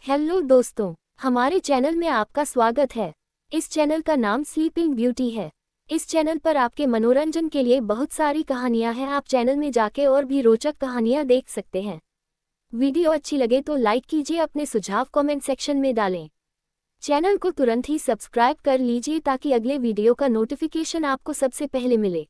Hello दोस्तों, हमारे channel में आपका स्वागत है। इस चैनल का नाम स्लीपिंग ब्यूटी है। इस चैनल पर आपके मनोरंजन के लिए बहुत सारी कहानियां हैं। आप चैनल में जाके और भी रोचक कहानियां देख सकते हैं। वीडियो अच्छी लगे तो लाइक कीजिए, अपने सुझाव कमेंट सेक्शन में डालें। चैनल को तुरंत ही सब्सक्राइब कर लीजिए ताकि अगले वीडियो का नोटिफिकेशन आपको सबसे पहले मिले।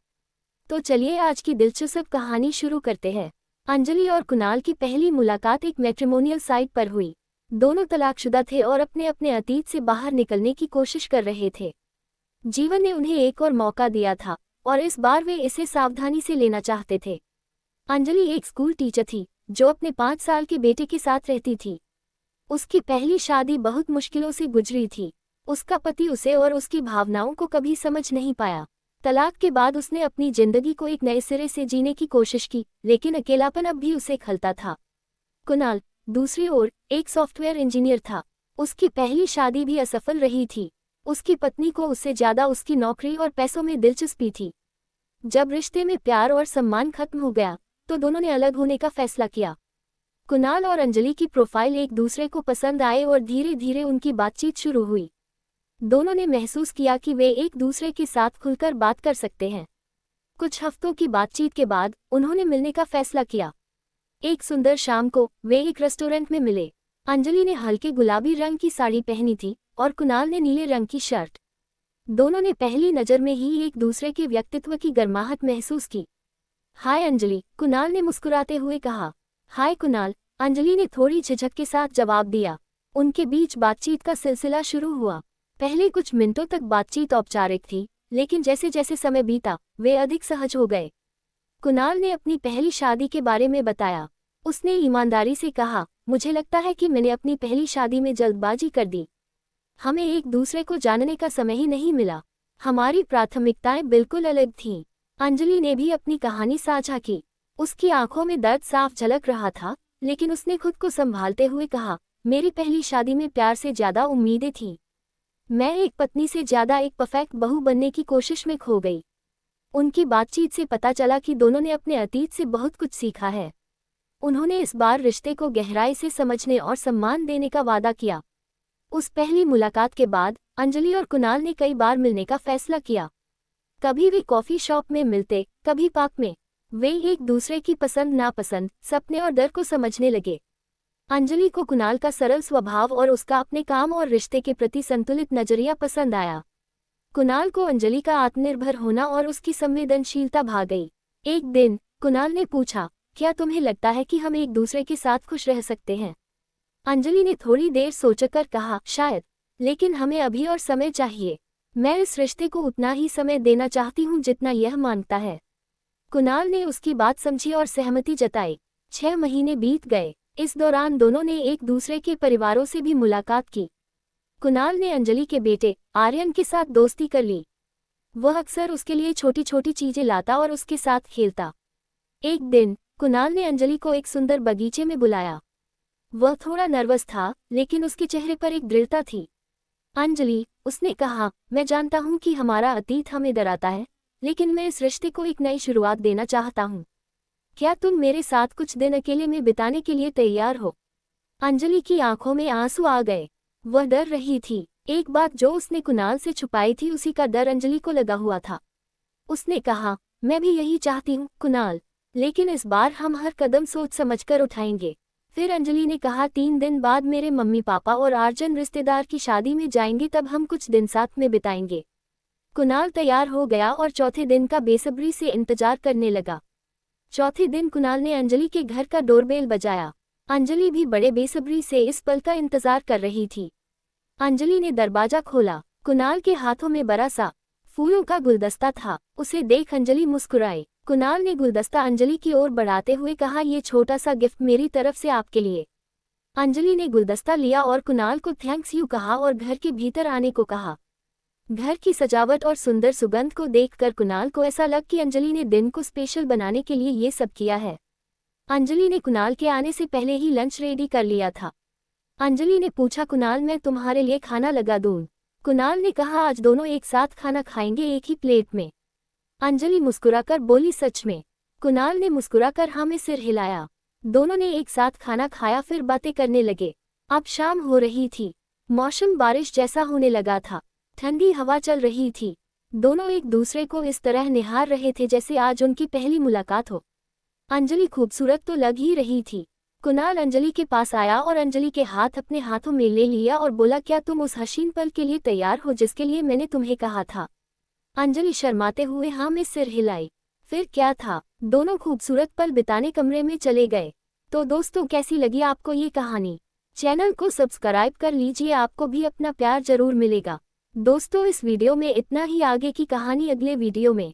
तो चलिए आज की दिलचस्प कहानी शुरू करते हैं। अंजलि और कुणाल की पहली मुलाकात एक मैट्रिमोनियल साइट पर हुई। दोनों तलाकशुदा थे और अपने अपने अतीत से बाहर निकलने की कोशिश कर रहे थे। जीवन ने उन्हें एक और मौका दिया था और इस बार वे इसे सावधानी से लेना चाहते थे। अंजलि एक स्कूल टीचर थी जो अपने 5 साल के बेटे के साथ रहती थी। उसकी पहली शादी बहुत मुश्किलों से गुजरी थी। उसका पति उसे और उसकी भावनाओं को कभी समझ नहीं पाया। तलाक के बाद उसने अपनी जिंदगी को एक नए सिरे से जीने की कोशिश की, लेकिन अकेलापन अब भी उसे खलता था। कुणाल दूसरी ओर एक सॉफ्टवेयर इंजीनियर था। उसकी पहली शादी भी असफल रही थी। उसकी पत्नी को उससे ज्यादा उसकी नौकरी और पैसों में दिलचस्पी थी। जब रिश्ते में प्यार और सम्मान खत्म हो गया तो दोनों ने अलग होने का फैसला किया। कुणाल और अंजलि की प्रोफाइल एक दूसरे को पसंद आए और धीरे धीरे उनकी बातचीत शुरू हुई। दोनों ने महसूस किया कि वे एक दूसरे के साथ खुलकर बात कर सकते हैं। कुछ हफ्तों की बातचीत के बाद उन्होंने मिलने का फैसला किया। एक सुंदर शाम को वे एक रेस्टोरेंट में मिले। अंजलि ने हल्के गुलाबी रंग की साड़ी पहनी थी और कुणाल ने नीले रंग की शर्ट। दोनों ने पहली नज़र में ही एक दूसरे के व्यक्तित्व की गर्माहट महसूस की। हाय अंजलि, कुणाल ने मुस्कुराते हुए कहा। हाय कुणाल, अंजलि ने थोड़ी झिझक के साथ जवाब दिया। उनके बीच बातचीत का सिलसिला शुरू हुआ। पहले कुछ मिनटों तक बातचीत औपचारिक थी, लेकिन जैसे जैसे समय बीता वे अधिक सहज हो गए। कुणाल ने अपनी पहली शादी के बारे में बताया। उसने ईमानदारी से कहा, मुझे लगता है कि मैंने अपनी पहली शादी में जल्दबाजी कर दी। हमें एक दूसरे को जानने का समय ही नहीं मिला। हमारी प्राथमिकताएं बिल्कुल अलग थीं। अंजलि ने भी अपनी कहानी साझा की। उसकी आंखों में दर्द साफ झलक रहा था, लेकिन उसने खुद को संभालते हुए कहा, मेरी पहली शादी में प्यार से ज्यादा उम्मीदें थीं। मैं एक पत्नी से ज्यादा एक परफेक्ट बहू बनने की कोशिश में खो गई। उनकी बातचीत से पता चला कि दोनों ने अपने अतीत से बहुत कुछ सीखा है। उन्होंने इस बार रिश्ते को गहराई से समझने और सम्मान देने का वादा किया। उस पहली मुलाकात के बाद अंजलि और कुणाल ने कई बार मिलने का फैसला किया। कभी वे कॉफी शॉप में मिलते, कभी पार्क में। वे एक दूसरे की पसंद नापसंद, सपने और डर को समझने लगे। अंजलि को कुणाल का सरल स्वभाव और उसका अपने काम और रिश्ते के प्रति संतुलित नजरिया पसंद आया। कुणाल को अंजलि का आत्मनिर्भर होना और उसकी संवेदनशीलता भा गई। एक दिन कुणाल ने पूछा, क्या तुम्हें लगता है कि हम एक दूसरे के साथ खुश रह सकते हैं? अंजलि ने थोड़ी देर सोचकर कहा, शायद, लेकिन हमें अभी और समय चाहिए। मैं इस रिश्ते को उतना ही समय देना चाहती हूँ जितना यह मांगता है। कुणाल ने उसकी बात समझी और सहमति जताई। 6 महीने बीत गए। इस दौरान दोनों ने एक दूसरे के परिवारों से भी मुलाकात की। कुणाल ने अंजलि के बेटे आर्यन के साथ दोस्ती कर ली। वह अक्सर उसके लिए छोटी छोटी चीजें लाता और उसके साथ खेलता। एक दिन कुणाल ने अंजलि को एक सुंदर बगीचे में बुलाया। वह थोड़ा नर्वस था, लेकिन उसके चेहरे पर एक दृढ़ता थी। अंजलि, उसने कहा, मैं जानता हूँ कि हमारा अतीत हमें डराता है, लेकिन मैं इस रिश्ते को एक नई शुरुआत देना चाहता हूँ। क्या तुम मेरे साथ कुछ दिन अकेले में बिताने के लिए तैयार हो? अंजलि की आंखों में आंसू आ गए। वह डर रही थी। एक बात जो उसने कुणाल से छुपाई थी, उसी का डर अंजलि को लगा हुआ था। उसने कहा, मैं भी यही चाहती हूँ कुणाल, लेकिन इस बार हम हर कदम सोच समझकर उठाएंगे। फिर अंजलि ने कहा, 3 दिन बाद मेरे मम्मी पापा और आर्जन रिश्तेदार की शादी में जाएंगे, तब हम कुछ दिन साथ में बिताएंगे। कुणाल तैयार हो गया और चौथे दिन का बेसब्री से इंतजार करने लगा। चौथे दिन कुणाल ने अंजलि के घर का डोरबेल बजाया। अंजलि भी बड़े बेसब्री से इस पल का इंतजार कर रही थी। अंजलि ने दरवाजा खोला। कुणाल के हाथों में बड़ा सा फूलों का गुलदस्ता था। उसे देख अंजलि मुस्कुराई। कुणाल ने गुलदस्ता अंजलि की ओर बढ़ाते हुए कहा, ये छोटा सा गिफ्ट मेरी तरफ से आपके लिए। अंजलि ने गुलदस्ता लिया और कुणाल को थैंक्स यू कहा और घर के भीतर आने को कहा। घर की सजावट और सुंदर सुगंध को देखकर कुणाल को ऐसा लग कि अंजलि ने दिन को स्पेशल बनाने के लिए ये सब किया है। अंजलि ने कुणाल के आने से पहले ही लंच रेडी कर लिया था। अंजलि ने पूछा, कुणाल, मैं तुम्हारे लिए खाना लगा दूं? कुणाल ने कहा, आज दोनों एक साथ खाना खाएंगे, एक ही प्लेट में। अंजलि मुस्कुराकर बोली, सच में? कुणाल ने मुस्कुराकर हाँ में सिर हिलाया। दोनों ने एक साथ खाना खाया, फिर बातें करने लगे। अब शाम हो रही थी। मौसम बारिश जैसा होने लगा था। ठंडी हवा चल रही थी। दोनों एक दूसरे को इस तरह निहार रहे थे जैसे आज उनकी पहली मुलाकात हो। अंजलि खूबसूरत तो लग ही रही थी। कुणाल अंजलि के पास आया और अंजलि के हाथ अपने हाथों में ले लिया और बोला, क्या तुम उस हसीन पल के लिए तैयार हो जिसके लिए मैंने तुम्हें कहा था? अंजलि शर्माते हुए हाँ में सिर हिलाई। फिर क्या था, दोनों खूबसूरत पल बिताने कमरे में चले गए। तो दोस्तों, कैसी लगी आपको ये कहानी? चैनल को सब्सक्राइब कर लीजिए, आपको भी अपना प्यार जरूर मिलेगा। दोस्तों, इस वीडियो में इतना ही। आगे की कहानी अगले वीडियो में।